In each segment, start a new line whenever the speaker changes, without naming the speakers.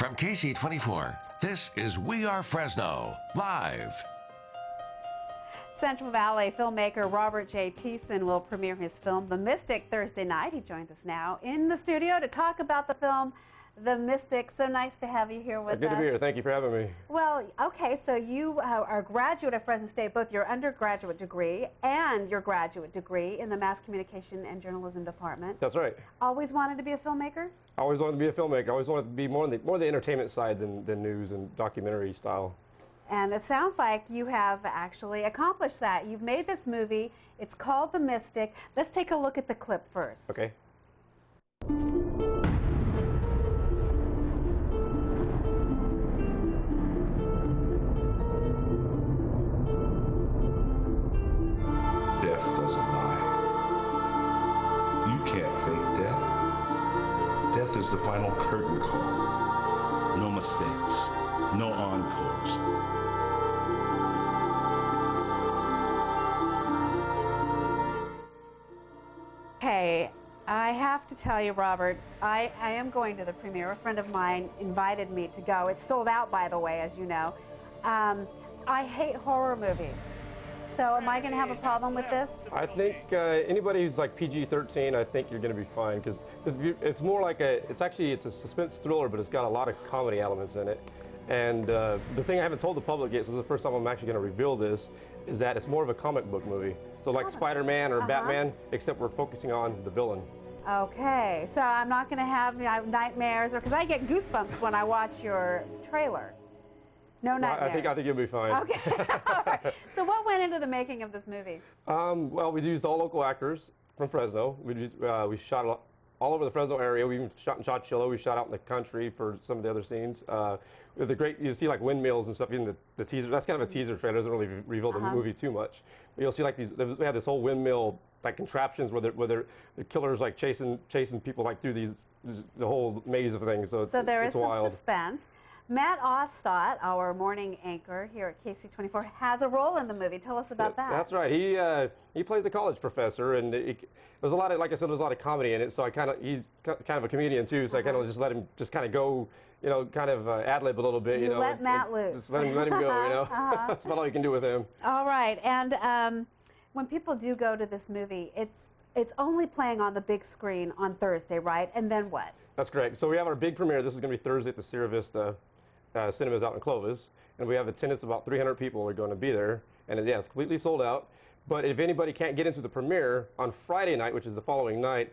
From KC24, this is We Are Fresno, live.
Central Valley filmmaker Robert J. Thiessen will premiere his film, The Mystic, Thursday night. He joins us now in the studio to talk about the film, The Mystic. So nice to have you here with us.
Good to be here. Thank you for having me.
Well, okay, so you are a graduate of Fresno State, both your undergraduate degree and your graduate degree in the Mass Communication and Journalism Department.
That's right.
Always wanted to be a filmmaker?
I always wanted to be a filmmaker. I always wanted to be more on the entertainment side than news and documentary style.
And it sounds like you have actually accomplished that. You've made this movie. It's called The Mystic. Let's take a look at the clip first.
Okay.
Death doesn't lie. You can't fake death. Death is the final curtain call. No mistakes. No encores.
Okay, I have to tell you, Robert, I am going to the premiere. A friend of mine invited me to go. It's sold out, by the way, as you know. I hate horror movies. So am I going to have a problem with this?
I think anybody who's like PG-13, I think you're going to be fine, because it's more like it's a suspense thriller, but it's got a lot of comedy elements in it. And the thing I haven't told the public yet, so this is the first time I'm actually going to reveal this, is that it's more of a comic book movie. So like Spider-Man or Batman, except we're focusing on the villain.
Okay, so I'm not going to have nightmares, because I get goosebumps when I watch your trailer. No nightmares.
I think you'll be fine.
Okay. All right. So what went into the making of this movie?
Well, we used all local actors from Fresno. We shot all over the Fresno area. We even shot in Chowchilla. We shot out in the country for some of the other scenes. With the great, you see like windmills and stuff in the teaser. That's kind of a teaser trailer. It doesn't really reveal the movie too much. But you'll see like we have this whole windmill like contraptions where the killer's like chasing people like through the whole maze of things. So
there is
it's wild.
Some suspense. Matt Ostott, our morning anchor here at KC24, has a role in the movie. Tell us about that.
That's right. He plays a college professor, and there's a lot of, like I said, there's a lot of comedy in it. So he's kind of a comedian too. So I kind of just let him just kind of go, kind of ad-lib a little bit.
You let Matt loose.
Just let him go. That's about all you can do with him.
All right. And when people do go to this movie, it's only playing on the big screen on Thursday, right? And then what?
That's correct. So we have our big premiere. This is going to be Thursday at the Sierra Vista Cinemas out in Clovis, and we have attendance of about 300 people are going to be there, and it's completely sold out. But if anybody can't get into the premiere on Friday night, which is the following night,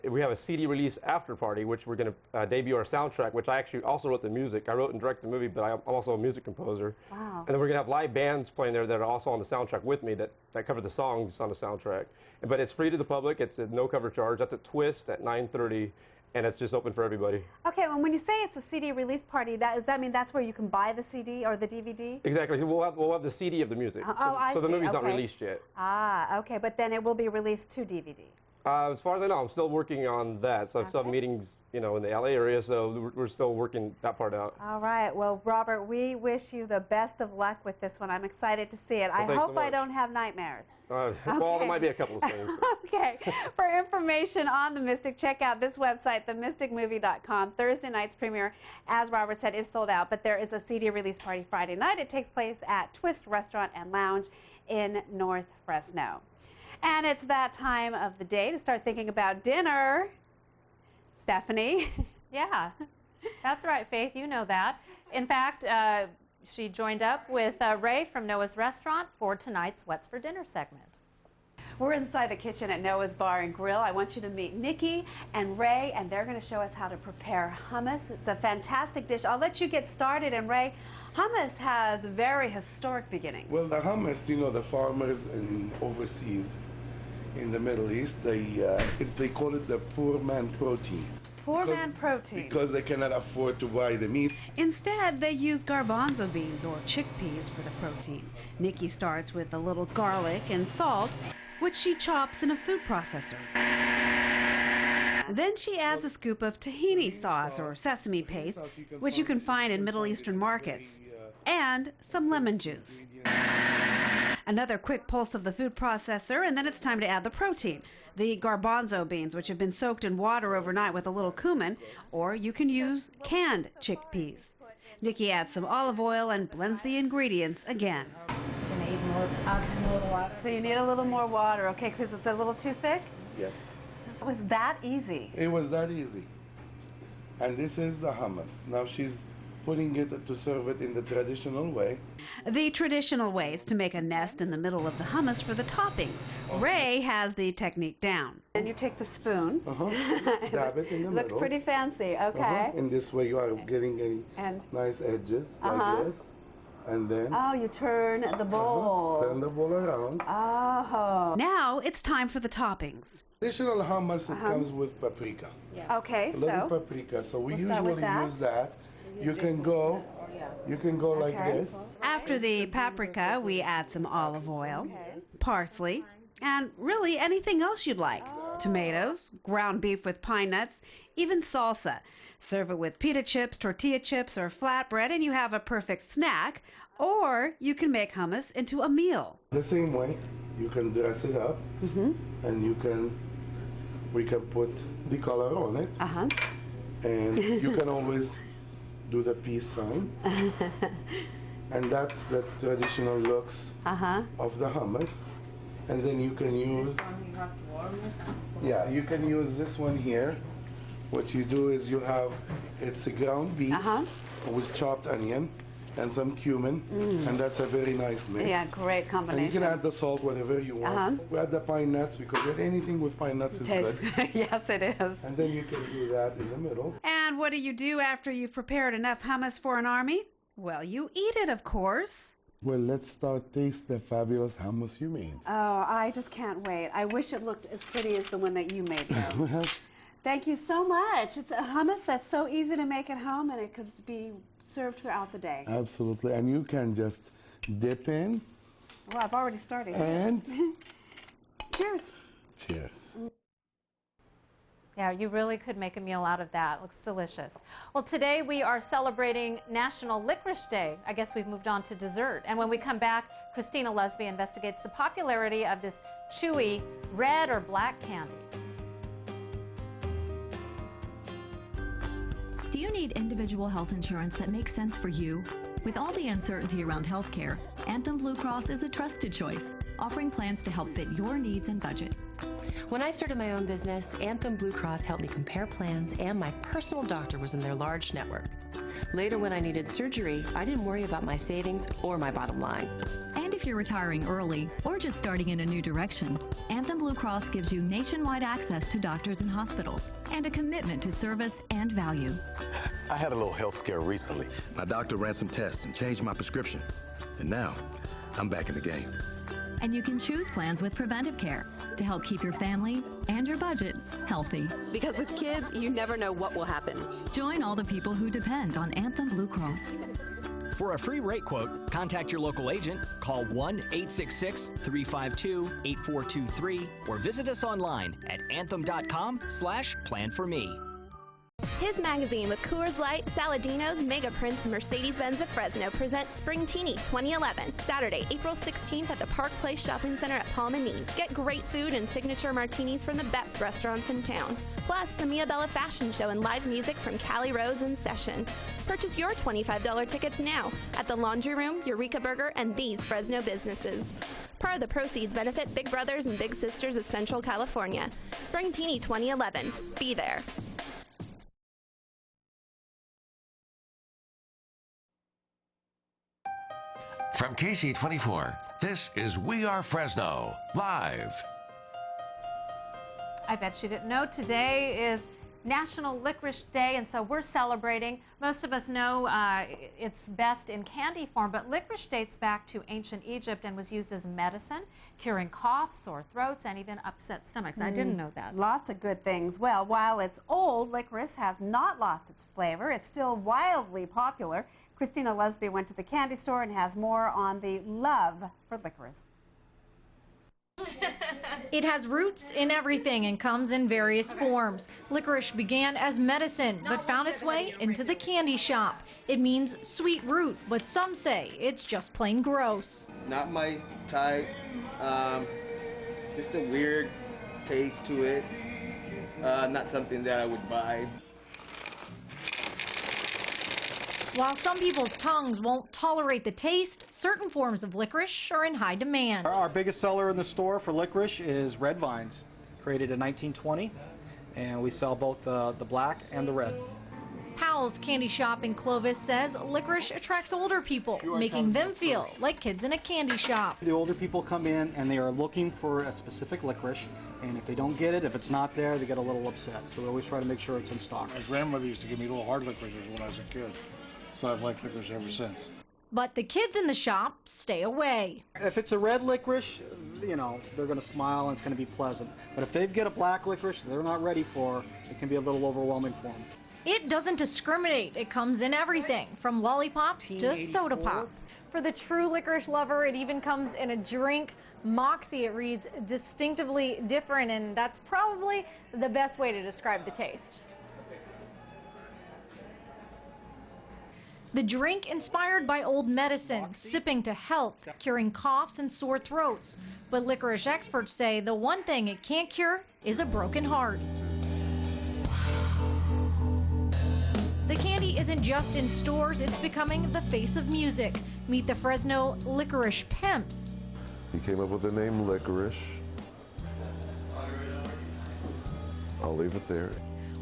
we have a CD release after party, which we're going to debut our soundtrack, which I actually also wrote the music. I wrote and directed the movie, but I'm also a music composer.
Wow.
And then we're going to have live bands playing there that are also on the soundtrack with me that cover the songs on the soundtrack. But it's free to the public. It's a no cover charge. That's at Twist at 9:30. And it's just open for everybody. Okay,
well, when you say it's a CD release party, does that mean that's where you can buy the CD or the DVD?
Exactly. We'll have the CD of the music. So the movie's not released yet.
Ah, okay, but then it will be released to DVD.
As far as I know, I'm still working on that. So I have some meetings, in the LA area, so we're still working that part out.
All right. Well, Robert, we wish you the best of luck with this one. I'm excited to see it.
Well,
I hope I don't have nightmares.
Well, there might be a couple of things.
Okay. For information on The Mystic, check out this website, themysticmovie.com. Thursday night's premiere, as Robert said, is sold out, but there is a CD release party Friday night. It takes place at Twist Restaurant and Lounge in North Fresno. And it's that time of the day to start thinking about dinner. Stephanie?
Yeah, that's right, Faith. You know that. In fact, she joined up with Ray from Noah's Restaurant for tonight's What's for Dinner segment.
We're inside the kitchen at Noah's Bar and Grill. I want you to meet Nikki and Ray, and they're going to show us how to prepare hummus. It's a fantastic dish. I'll let you get started. And Ray, hummus has a very historic beginning.
Well, the hummus, the farmers overseas in the Middle East, they call it the poor man protein.
Poor man protein.
Because they cannot afford to buy the meat.
Instead, they use garbanzo beans or chickpeas for the protein. Nikki starts with a little garlic and salt, which she chops in a food processor. Then she adds a scoop of tahini sauce or sesame paste, which you can find in Middle Eastern markets, and some lemon juice. Another quick pulse of the food processor, and then it's time to add the protein. The garbanzo beans, which have been soaked in water overnight with a little cumin, or you can use canned chickpeas. Nikki adds some olive oil and blends the ingredients again. So you need a little more water, okay, because it's a little too thick?
Yes.
It was that easy.
It was that easy. And this is the hummus. Now she's putting it to serve it in the traditional way.
The traditional way is to make a nest in the middle of the hummus for the topping. Ray has the technique down. And you take the spoon.
Dab it in the middle.
Looks pretty fancy, okay.
In this way you are getting nice edges like this. And then...
Oh, you turn the bowl.
Turn the bowl around.
Oh. Now it's time for the toppings.
Traditional hummus, it comes with paprika.
Okay,
a little paprika. So we usually use that. You can go like this.
After the paprika, we add some olive oil, parsley, and really anything else you'd like. Tomatoes, ground beef with pine nuts, even salsa. Serve it with pita chips, tortilla chips, or flatbread, and you have a perfect snack. Or you can make hummus into a meal.
The same way, you can dress it up, and we can put the color on it, and you can always do the peace sign, and that's the traditional looks of the hummus. And then you can use, you can use this one here. What you do is you have, it's a ground beef with chopped onion and some cumin, and that's a very nice mix.
Yeah, great combination.
And you can add the salt, whatever you want. We add the pine nuts, because anything with pine nuts is good.
Yes, it is.
And then you can do that in the middle.
And what do you do after you've prepared enough hummus for an army? Well, you eat it, of course.
Well, let's start taste the fabulous hummus you made.
Oh, I just can't wait. I wish it looked as pretty as the one that you made, though. Thank you so much. It's a hummus that's so easy to make at home, and it could be served throughout the day.
Absolutely. And you can just dip in.
Well, I've already started.
And
cheers.
Cheers.
Yeah, you really could make a meal out of that. It looks delicious. Well, today we are celebrating National Licorice Day. I guess we've moved on to dessert. And when we come back, Christina Lusby investigates the popularity of this chewy red or black candy.
Do you need individual health insurance that makes sense for you? With all the uncertainty around healthcare, Anthem Blue Cross is a trusted choice, offering plans to help fit your needs and budget.
When I started my own business, Anthem Blue Cross helped me compare plans, and my personal doctor was in their large network. Later, when I needed surgery, I didn't worry about my savings or my bottom line.
And if you're retiring early or just starting in a new direction, Anthem Blue Cross gives you nationwide access to doctors and hospitals and a commitment to service and value.
I had a little health scare recently. My doctor ran some tests and changed my prescription. And now, I'm back in the game.
And you can choose plans with preventive care to help keep your family and your budget healthy.
Because with kids, you never know what will happen.
Join all the people who depend on Anthem Blue Cross.
For a free rate quote, contact your local agent, call 1-866-352-8423, or visit us online at anthem.com/plan4me.
His Magazine with Coors Light, Saladinos, Mega Prince, and Mercedes-Benz of Fresno presents Spring Teeny 2011, Saturday, April 16th at the Park Place Shopping Center at Palm and East. Get great food and signature martinis from the best restaurants in town. Plus, the Mia Bella Fashion Show and live music from Callie Rose in session. Purchase your $25 tickets now at the Laundry Room, Eureka Burger, and these Fresno businesses. Part of the proceeds benefit Big Brothers and Big Sisters of Central California. Spring Teeny 2011. Be there.
From KC24, this is We Are Fresno, live.
I bet you didn't know today is National Licorice Day, and so we're celebrating. Most of us know it's best in candy form, but licorice dates back to ancient Egypt and was used as medicine, curing coughs, sore throats, and even upset stomachs. I didn't know that.
Lots of good things. Well, while it's old, licorice has not lost its flavor. It's still wildly popular. Christina Lusby went to the candy store and has more on the love for licorice.
It has roots in everything and comes in various forms. Licorice began as medicine, but found its way into the candy shop. It means sweet root, but some say it's just plain gross.
Not my type, just a weird taste to it, not something that I would buy.
While some people's tongues won't tolerate the taste, certain forms of licorice are in high demand.
Our biggest seller in the store for licorice is Red Vines, created in 1920, and we sell both the black and the red.
Powell's Candy Shop in Clovis says licorice attracts older people, making them feel like kids in a candy shop.
The older people come in and they are looking for a specific licorice, and if they don't get it, if it's not there, they get a little upset. So we always try to make sure it's in stock.
My grandmother used to give me little hard licorices when I was a kid, so I've liked licorice ever since.
But the kids in the shop stay away.
If it's a red licorice, you know, they're going to smile and it's going to be pleasant. But if they get a black licorice they're not ready for, it can be a little overwhelming for them.
It doesn't discriminate. It comes in everything, from lollipops to soda pop.
For the true licorice lover, it even comes in a drink. Moxie, it reads distinctively different, and that's probably the best way to describe the taste.
The drink inspired by old medicine, sipping to health, curing coughs and sore throats. But licorice experts say the one thing it can't cure is a broken heart. The candy isn't just in stores, it's becoming the face of music. Meet the Fresno Licorice Pimps.
He came up with the name Licorice. I'll leave it there.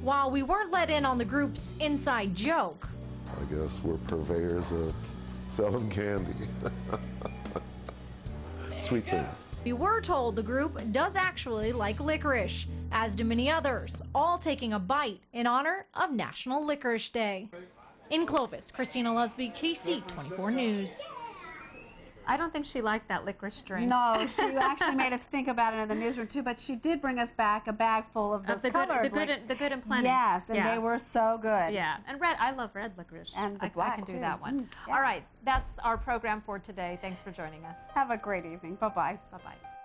While we weren't let in on the group's inside joke,
I guess we're purveyors of selling candy. Sweet things.
we were told the group does actually like licorice, as do many others, all taking a bite in honor of National Licorice Day. In Clovis, Christina Lusby, KC24 News.
I don't think she liked that licorice drink.
No, she actually made us think about it in the newsroom too, but she did bring us back a bag full of the colored.
The good and plenty.
Yes, and they were so good.
Yeah, and red, I love red licorice.
And the
I
black
can do
too.
that one.
Yeah.
All right, that's our program for today. Thanks for joining us.
Have a great evening. Bye-bye.
Bye-bye.